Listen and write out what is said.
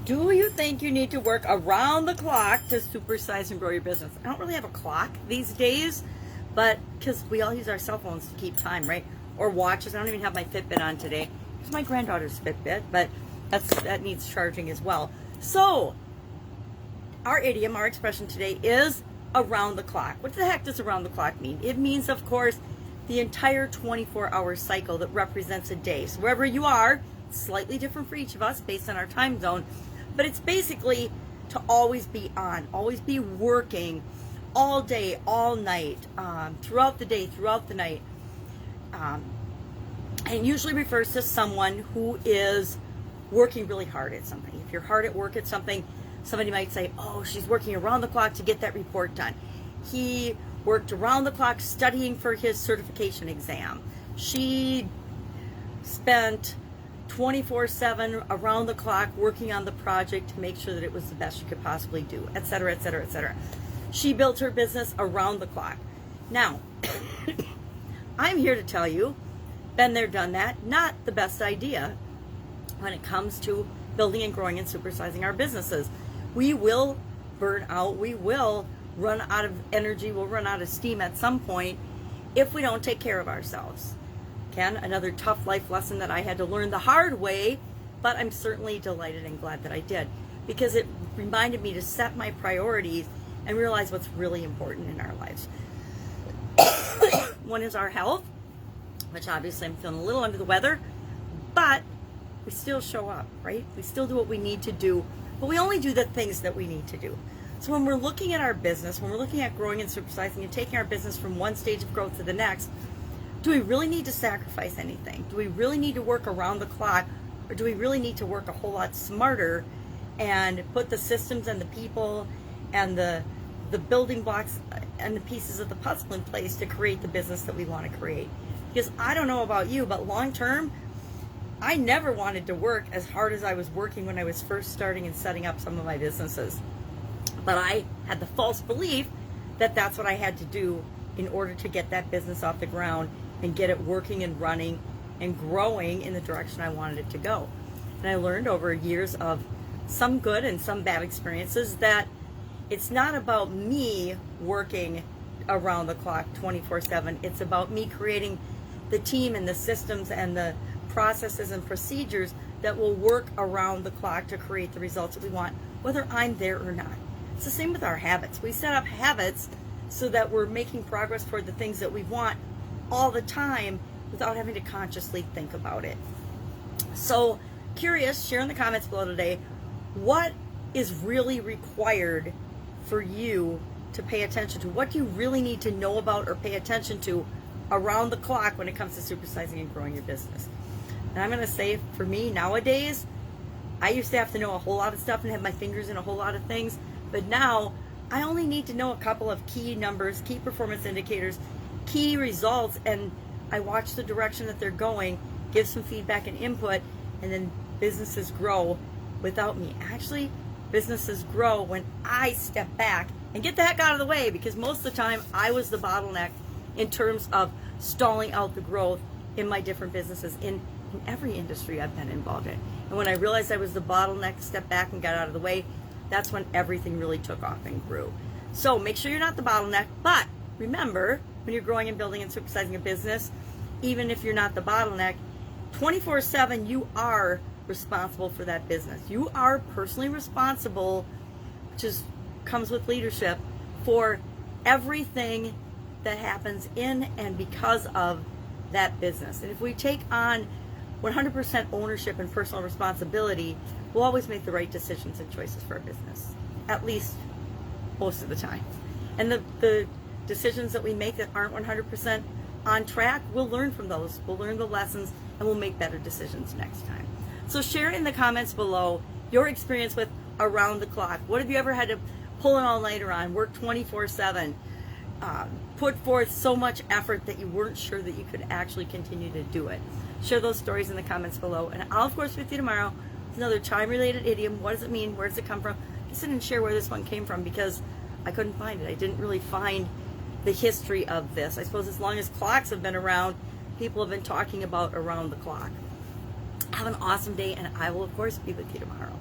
Do you think you need to work around the clock to supersize and grow your business? I don't really have a clock these days, but because we all use our cell phones to keep time, right? Or watches. I don't even have my Fitbit on today. It's my granddaughter's Fitbit, but that needs charging as well. So, our idiom, our expression today is around the clock. What the heck does around the clock mean? It means, of course, the entire 24-hour cycle that represents a day. So wherever you are, it's slightly different for each of us based on our time zone, but it's basically to always be on, always be working all day, all night, throughout the day, throughout the night. And usually refers to someone who is working really hard at something. If you're hard at work at something, somebody might say, oh, she's working around the clock to get that report done. He worked around the clock studying for his certification exam. She spent 24/7 around the clock working on the project to make sure that it was the best she could possibly do, etc., etc., etc. She built her business around the clock. Now, I'm here to tell you, been there, done that, not the best idea when it comes to building and growing and supersizing our businesses. We will burn out, we will run out of energy, we'll run out of steam at some point if we don't take care of ourselves. Again, another tough life lesson that I had to learn the hard way, but I'm certainly delighted and glad that I did, because it reminded me to set my priorities and realize what's really important in our lives. One is our health, which obviously I'm feeling a little under the weather, but we still show up, right? We still do what we need to do, but we only do the things that we need to do. So when we're looking at our business, when we're looking at growing and supersizing and taking our business from one stage of growth to the next, do we really need to sacrifice anything? Do we really need to work around the clock, or do we really need to work a whole lot smarter and put the systems and the people and the building blocks and the pieces of the puzzle in place to create the business that we want to create? Because I don't know about you, but long term, I never wanted to work as hard as I was working when I was first starting and setting up some of my businesses. But I had the false belief that that's what I had to do in order to get that business off the ground and get it working and running and growing in the direction I wanted it to go. And I learned over years of some good and some bad experiences that it's not about me working around the clock 24/7. It's about me creating the team and the systems and the processes and procedures that will work around the clock to create the results that we want, whether I'm there or not. It's the same with our habits. We set up habits so that we're making progress toward the things that we want all the time without having to consciously think about it. So, curious, share in the comments below today, what is really required for you to pay attention to? What do you really need to know about or pay attention to around the clock when it comes to supersizing and growing your business? And I'm going to say, for me nowadays, I used to have to know a whole lot of stuff and have my fingers in a whole lot of things, but now I only need to know a couple of key numbers, key performance indicators, key results, and I watch the direction that they're going, give some feedback and input, and then businesses grow without me. Actually, businesses grow when I step back and get the heck out of the way, because most of the time I was the bottleneck in terms of stalling out the growth in my different businesses in every industry I've been involved in. And when I realized I was the bottleneck, stepped back and got out of the way, that's when everything really took off and grew. So make sure you're not the bottleneck, but remember, when you're growing and building and supersizing a business, even if you're not the bottleneck, 24/7 you are responsible for that business. You are personally responsible, which comes with leadership, for everything that happens in and because of that business. And if we take on 100% ownership and personal responsibility, we'll always make the right decisions and choices for our business, at least most of the time. And the decisions that we make that aren't 100% on track, we'll learn from those. We'll learn the lessons and we'll make better decisions next time. So share in the comments below your experience with around the clock. What have you ever had to pull an all-nighter on, work 24/7, put forth so much effort that you weren't sure that you could actually continue to do it? Share those stories in the comments below, and I'll of course with you tomorrow with another time-related idiom. What does it mean? Where does it come from? Just didn't share where this one came from because I couldn't find it. I didn't really find the history of this. I suppose as long as clocks have been around, people have been talking about around the clock. Have an awesome day, and I will of course be with you tomorrow.